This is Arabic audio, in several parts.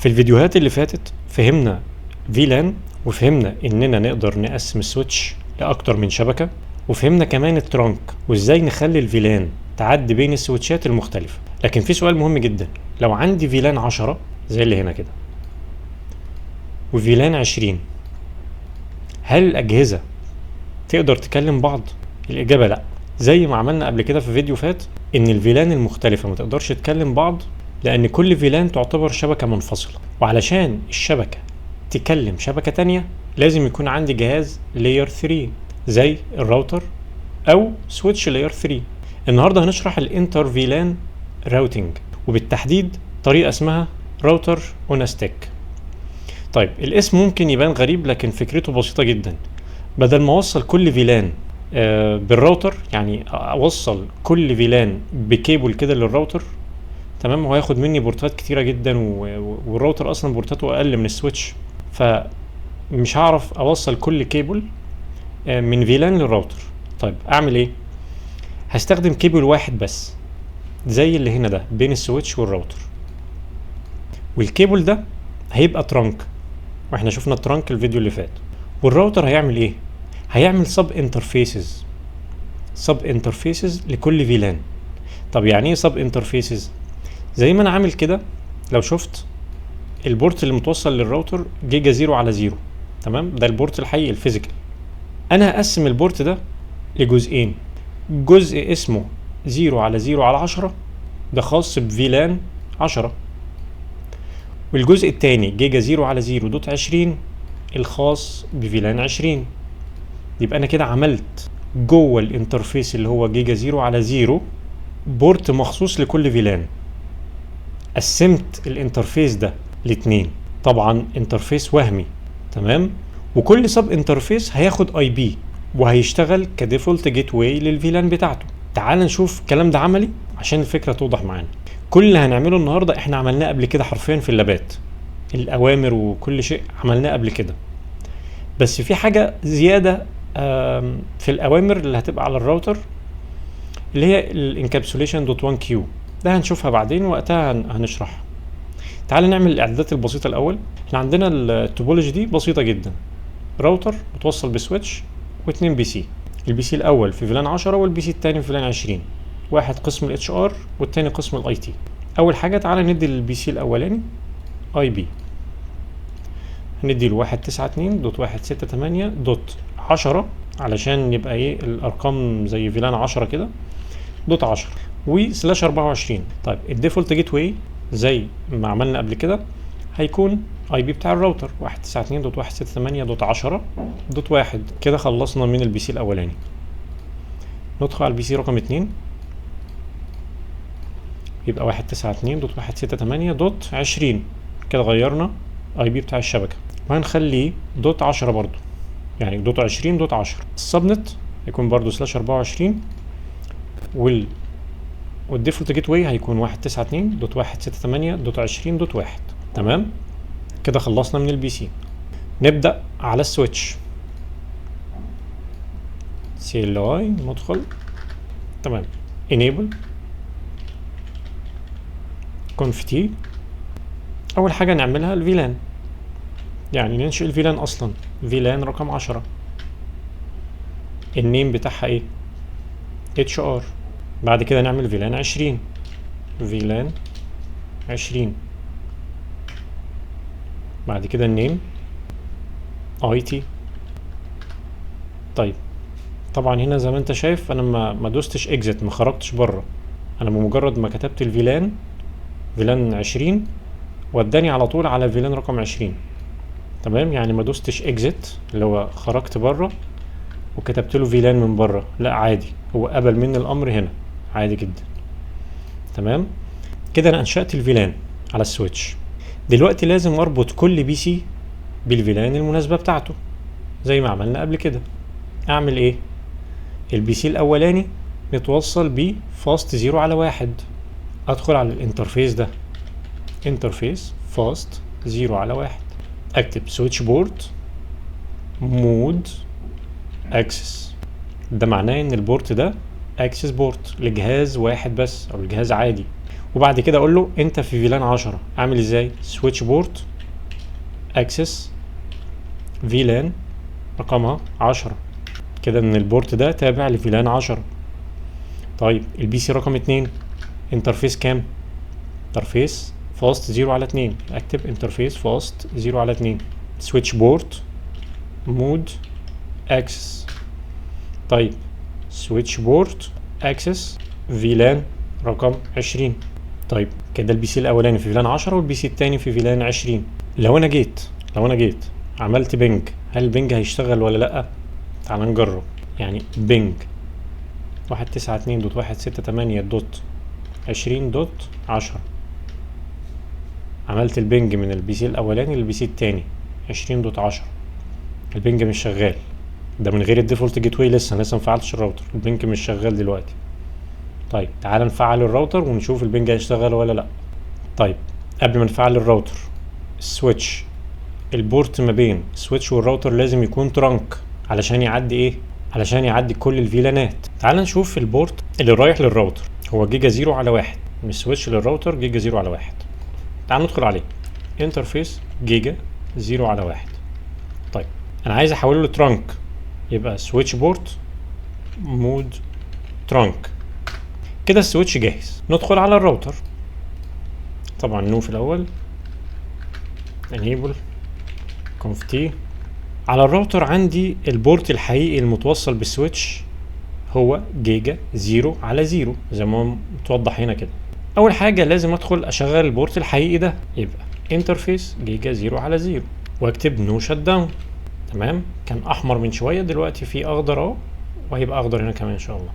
في الفيديوهات اللي فاتت فهمنا فيلان، وفهمنا اننا نقدر نقسم السويتش لاكتر من شبكة، وفهمنا كمان الترانك وازاي نخلي الفيلان تعدي بين السويتشات المختلفة. لكن في سؤال مهم جدا، لو عندي فيلان 10 زي اللي هنا كده وفيلان 20، هل الأجهزة تقدر تكلم بعض؟ الإجابة لأ. زي ما عملنا قبل كده في فيديو فات إن الفيلان المختلفة ما تقدرش تكلم بعض، لأن كل فيلان تعتبر شبكة منفصلة، وعلشان الشبكة تكلم شبكة تانية لازم يكون عندي جهاز لاير 3 زي الراوتر أو سويتش لاير 3. النهاردة هنشرح الانتر فيلان راوتينج، وبالتحديد طريقة اسمها راوتر اون ستيك. طيب الاسم ممكن يبان غريب لكن فكرته بسيطة جدا. بدل ما اوصل كل فيلان بالراوتر، يعني اوصل كل فيلان بكيبل كده للراوتر، تمام، هو هياخد مني بورتات كتيرة جدا والراوتر اصلا بورتاته اقل من السويتش، فمش هعرف اوصل كل كيبل من فيلان للراوتر. طيب اعمل ايه؟ هستخدم كيبل واحد بس زي اللي هنا ده بين السويتش والراوتر، والكيبل ده هيبقى ترانك، واحنا شفنا الترانك الفيديو اللي فات. والراوتر هيعمل ايه؟ هيعمل سب انترفيسز لكل فيلان. طب يعني ايه سب انترفيسز؟ زي ما انا عامل كده، لو شفت البورت اللي متوصل للراوتر جيجا 0 على 0، تمام، ده البورت الحقيقي الفيزيكال. انا هقسم البورت ده لجزئين، جزء اسمه 0 على 0 على 10، ده خاص بفيلان 10، والجزء التاني جيجا 0 على 0 دوت 20 الخاص بفيلان 20. يبقى انا كده عملت جوه الانترفيس اللي هو جيجا 0 على 0 بورت مخصوص لكل فيلان. قسمت الانترفيس ده لاتنين، طبعا انترفيس وهمي، تمام، وكل سب انترفيس هياخد اي بي وهيشتغل كديفولت جيت واي للفيلان بتاعته. تعال نشوف الكلام ده عملي عشان الفكرة توضح معانا. كل اللي هنعمله النهاردة احنا عملناه قبل كده حرفيا في اللابات، الاوامر وكل شيء عملناه قبل كده، بس في حاجة زيادة في الاوامر اللي هتبقى على الراوتر، اللي هي الانكابسوليشن دوت 1 كيو، ده هنشوفها بعدين وقتها هنشرحها. تعال نعمل الاعدادات البسيطة الاول. احنا عندنا التوبولوجي دي بسيطة جدا، راوتر متوصل بسويتش واتنين بي سي، البي سي الاول في فيلان 10 والبي سي التاني في فيلان 20، واحد قسم الاتش ار والتاني قسم الاي تي. اول حاجة تعال ندي للبي سي الاولاني اي بي، هندي له 192.168.10 علشان يبقى ايه الارقام زي فيلان 10 كده، دوت 10 وسلاش 24. طيب الديفولت جيت واي زي ما عملنا قبل كده هيكون اي بي بتاع الراوتر 192.168.10.1. كده خلصنا من البي سي الاولاني. ندخل على البي سي رقم 2، يبقى 192.168.20. كده غيرنا اي بي بتاع الشبكه، وهنخليه دوت 10 برضو، يعني دوت 20 دوت 10. السبنت يكون برضو سلاش 24، والديفولت جيت واي هيكون 192.168.20.1. تمام، كده خلصنا من البي سي. نبدأ على السويتش، سي ال اي ندخل، تمام، enable conf t. اول حاجة نعملها الفيلان، يعني ننشئ الفيلان اصلا، فيلان رقم 10، النيم بتاعها ايه؟ اتش ار. بعد كده نعمل فيلان 20، فيلان 20. بعد كده النيم اي تي. طيب طبعا هنا زي ما انت شايف انا ما دوستش اكزit، ما خرجتش بره، انا بمجرد ما كتبت الفيلان فيلان 20 وداني على طول على فيلان رقم 20. تمام، يعني ما دوستش اكزit اللي هو خرجت بره وكتبت له فيلان من بره، لا عادي، هو قبل مني الامر هنا عادي جدا. تمام، كده انا انشأت الفيلان على السويتش. دلوقتي لازم اربط كل بي سي بالفيلان المناسبة بتاعته زي ما عملنا قبل كده. اعمل ايه؟ البي سي الاولاني متوصل ب فاست 0 على 1، ادخل على الانترفيس ده، انترفيس فاست 0 على 1، اكتب سويتش بورت مود اكسس. ده معناه ان البورت ده اكسس بورت لجهاز واحد بس او الجهاز عادي، وبعد كده اقول له انت في فيلان 10. اعمل ازاي؟ سويتش بورت اكسس فيلان رقمها 10 كده، ان البورت ده تابع لفيلان 10. طيب البي سي رقم 2 انترفيس كام؟ انترفيس فاست 0 على 2. اكتب انترفيس فاست 0 على 2 سويتش بورت مود اكسس. طيب سويتش بورت اكسس فيلان رقم 20. طيب كده البي سي الاولاني في فيلان 10 والبي سي الثاني في فيلان 20. لو انا جيت عملت بينج، هل البينج هيشتغل ولا لا؟ تعال نجرب. يعني بينج 192.168.20.10. عملت البينج من البي سي الاولاني للبي سي الثاني 20.10. البينج مش شغال، ده من غير الديفولت جيت واي، لسه مفعلتش الراوتر، البينج مش شغال دلوقتي. طيب تعال نفعل الراوتر ونشوف البينج هيشتغل ولا لا. طيب قبل ما نفعل الراوتر، السويتش، البورت ما بين السويتش والراوتر لازم يكون ترانك علشان يعدي ايه؟ علشان يعدي كل الفيلانات. تعال نشوف البورت اللي رايح للراوتر، هو جيجا 0 على 1 من السويتش للراوتر، جيجا 0 على 1. تعال ندخل عليه انترفيس جيجا 0 على 1. طيب انا عايز احوله لترانك، يبقى سويتش بورت مود ترانك. كده السويتش جاهز. ندخل على الراوتر، طبعا نو في الاول enable conf t. على الراوتر عندي البورت الحقيقي المتوصل بالسويتش هو جيجا 0 على 0 زي ما هو متوضح هنا كده. اول حاجه لازم ادخل اشغل البورت الحقيقي ده، يبقى انترفيس جيجا 0 على 0 واكتب نو شت داون. تمام، كان احمر من شويه، دلوقتي في اخضر اهو، وهيبقى اخضر هنا كمان ان شاء الله.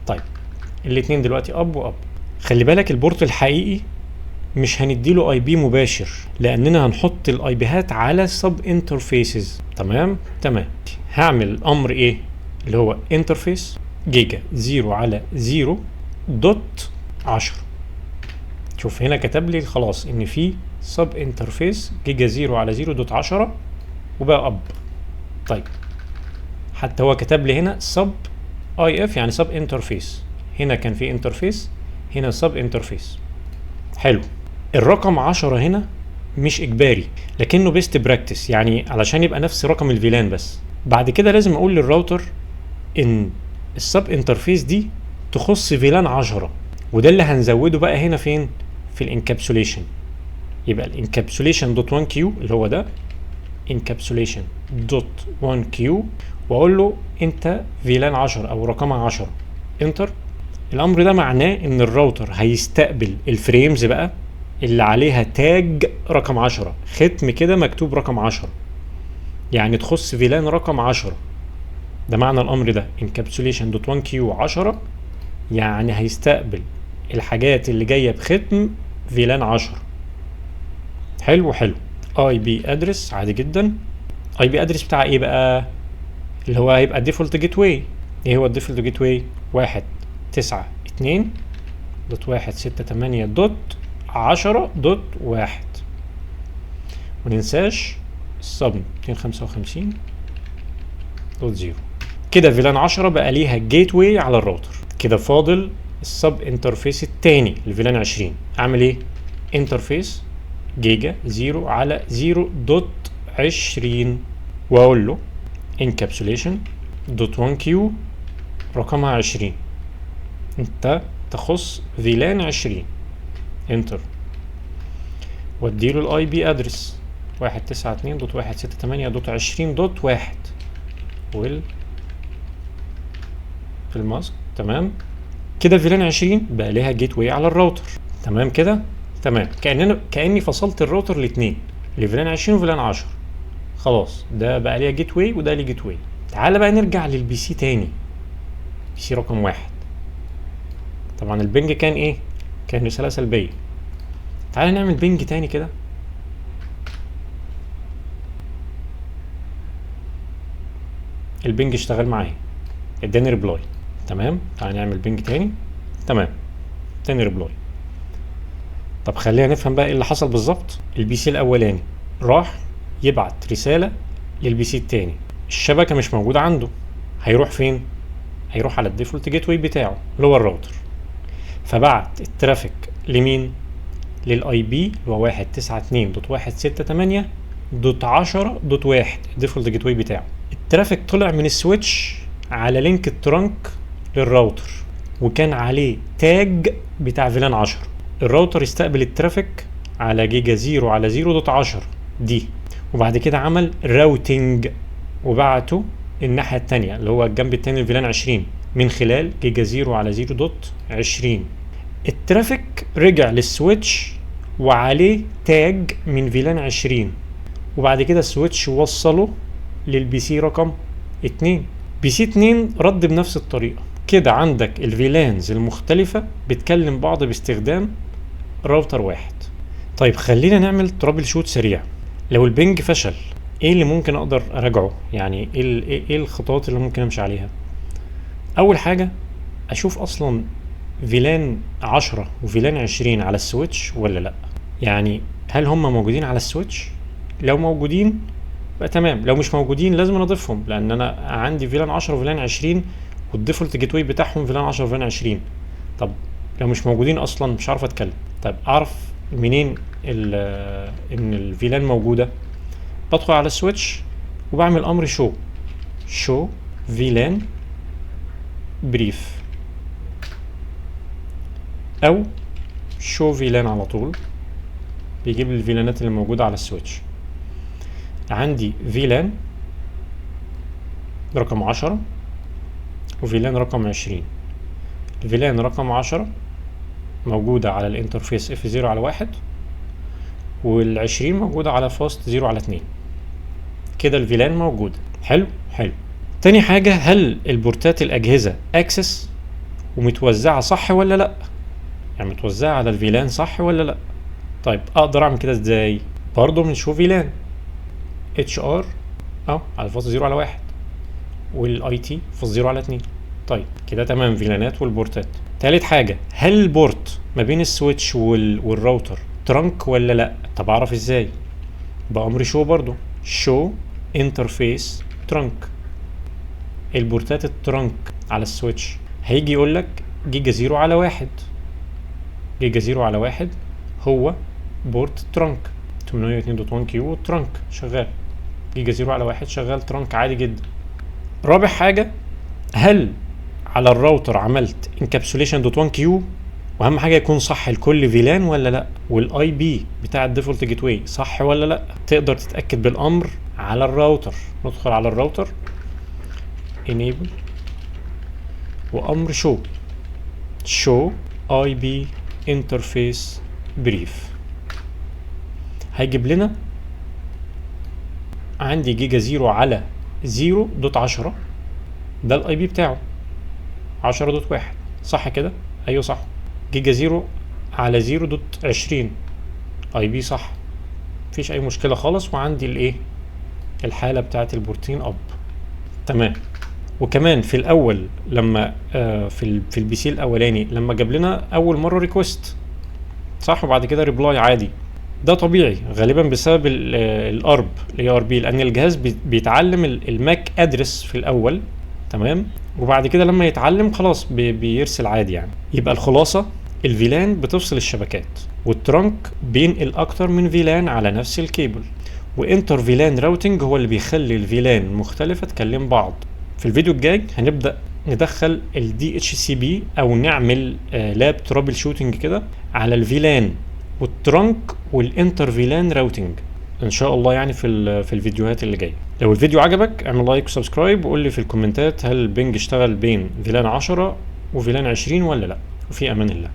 طيب الاتنين دلوقتي اب واب. خلي بالك البورت الحقيقي مش هنديله اي بي مباشر، لاننا هنحط الاي بيهات على سب انترفيسز. تمام. هعمل امر ايه اللي هو انترفيس جيجا 0 على 0 دوت 10. شوف هنا كتب لي خلاص ان في سب انترفيس جيجا 0 على 0 دوت 10 وبقى اب. طيب حتى هو كتب لي هنا سب اي اف يعني سب انترفيس، هنا كان في انترفيس، هنا سب انترفيس. حلو. الرقم 10 هنا مش اجباري لكنه بيست براكتس، يعني علشان يبقى نفس رقم الفيلان بس. بعد كده لازم اقول للراوتر ان السب انترفيس دي تخص فيلان 10، وده اللي هنزوده بقى هنا فين؟ في الانكابسوليشن. يبقى الانكابسوليشن دوت 1 كيو اللي هو ده انكابسوليشن دوت 1 كيو، واقول له انت فيلان 10 او رقمها 10 انتر. الامر ده معناه ان الراوتر هيستقبل الفريمز بقى اللي عليها تاج رقم 10، ختم كده مكتوب رقم 10، يعني تخص فيلان رقم 10. ده معنى الامر ده encapsulation.1q 10، يعني هيستقبل الحاجات اللي جايه بختم فيلان 10. حلو. اي بي ادرس عادي جدا. اي بي ادرس بتاع ايه بقى؟ اللي هو هيبقى الديفولت جيت واي. ايه هو الديفولت جيت واي؟ 192.168.10.1. وننساش السب 255.0. كده فيلان 10 بقى ليها جيت واي على الراوتر. كده فاضل السب انترفيس التاني لفيلان 20. اعمل ايه؟ انترفيس جيجا 0 على 0.20 واقول له encapsulation دوت 1 كيو رقمها 20، انت تخص فيلان 20 انتر، واديله الاي بي ادرس 192.168.20.1 وال في الماسك. تمام كده فيلان 20 بقى ليها جيت واي على الراوتر. تمام كده. تمام، كاني فصلت الراوتر الاثنين لفيلان 20 وفيلان 10. خلاص ده بقى ليها جيت واي وده ليه جيت واي. تعالى بقى نرجع للبي سي تاني، بي سي رقم 1. طبعا البنج كان ايه؟ كان رسالة سلبية. تعالى نعمل بنج تاني كده. البنج اشتغل معايا، اداني ريبلاي. تمام، تعالى نعمل بنج تاني. تمام، تاني ريبلاي. طب خلينا نفهم بقى ايه اللي حصل بالظبط. البي سي الاولاني راح يبعت رسالة للبي سي التاني، الشبكة مش موجودة عنده، هيروح فين؟ هيروح على الديفولت جيت واي بتاعه اللي هو الراوتر، فبعت الترافيك لمين؟ للاي بي اللي هو 192.168.10.1 الديفولت جيت واي بتاعه. الترافيك طلع من السويتش على لينك الترانك للراوتر، وكان عليه تاج بتاع فيلان 10. الراوتر يستقبل الترافيك على جيجا 0 على 0.10 دي، وبعد كده عمل راوتنج وبعته الناحية التانية اللي هو الجنب التاني لفيلان 20 من خلال جيجا 0 على 0.20. الترافيك رجع للسويتش وعليه تاج من فيلان 20، وبعد كده السويتش وصله للبي سي رقم 2. بي سي 2 رد بنفس الطريقة. كده عندك الفيلانز المختلفة بتكلم بعض باستخدام راوتر واحد. طيب خلينا نعمل ترابل شوت سريع. لو البنج فشل ايه اللي ممكن اقدر اراجعه؟ يعني ايه الخطوات اللي ممكن امشي عليها؟ اول حاجة اشوف اصلا فيلان 10 وفيلان 20 على السويتش ولا لا. يعني هل هم موجودين على السويتش؟ لو موجودين بقى تمام، لو مش موجودين لازم اضيفهم، لان انا عندي فيلان 10 وفيلان 20 والديفولت جيت واي بتاعهم فيلان 10 وفيلان 20. طب لو مش موجودين اصلا مش عارف اتكلم. طيب اعرف منين ان الفيلان موجوده؟ بدخل على السويتش وبعمل امر شو فيلان بريف، او شو فيلان على طول بيجيب لي الفيلانات اللي موجوده على السويتش. عندي فيلان رقم 10 وفيلان رقم 20. الفيلان رقم 10 موجودة على الانترفيس F0 على 1، وال20 موجودة على فاست 0 على 2. كده الفيلان موجودة. حلو. تاني حاجة، هل البورتات الأجهزة اكسس ومتوزعة صح ولا لأ؟ يعني متوزعة على الفيلان صح ولا لأ؟ طيب أقدر أعمل كده إزاي؟ برضه من شو فيلان HR على فاست 0 على 1 والاي تي فاست 0 على 2. طيب كده تمام فيلانات والبورتات. تالت حاجة، هل البورت ما بين السويتش والراوتر ترانك ولا لا؟ طب اعرف ازاي؟ بأمر شو برضو، شو انترفيس ترانك. البورتات الترانك على السويتش هيجي يقول لك جيجا 0 على 1. جيجا 0 على 1 هو بورت ترانك 802.1 كيو ترانك شغال. جيجا 0 على 1 شغال ترانك عادي جدا. رابع حاجة، هل على الراوتر عملت انكابسوليشن.1 كيو؟ واهم حاجه يكون صح لكل فيلان ولا لا، والاي بي بتاع الديفولت جيت واي صح ولا لا. تقدر تتاكد بالامر على الراوتر. ندخل على الراوتر enable وامر show اي بي انترفيس بريف. هيجيب لنا عندي جيجا 0 على 0.10 ده الاي بي بتاعه 10.1 صح كده؟ ايوه صح. جيجا 0 على 0.20 اي بي صح، مفيش اي مشكله خالص. وعندي الايه الحاله بتاعت البورتين اب تمام. وكمان في الاول لما في البي سي الاولاني لما جاب لنا اول مره ريكوست صح، وبعد كده ريبلاي عادي. ده طبيعي غالبا بسبب الارب الاي ار بي، لان الجهاز بيتعلم الماك ادرس في الاول تمام، وبعد كده لما يتعلم خلاص بيرسل عادي يعني. يبقى الخلاصه الفيلان بتفصل الشبكات، والترانك بينقل اكتر من فيلان على نفس الكيبل، وانتر فيلان راوتنج هو اللي بيخلي الفيلان المختلفه تكلم بعض. في الفيديو الجاي هنبدا ندخل الدي اتش سي بي او نعمل لاب ترابل شوتنج كده على الفيلان والترانك والانتر فيلان راوتنج ان شاء الله يعني في الفيديوهات اللي جايه. لو الفيديو عجبك اعمل لايك وسبسكرايب وقول لي في الكومنتات هل البنج اشتغل بين فيلان 10 وفيلان 20 ولا لا. وفي امان الله.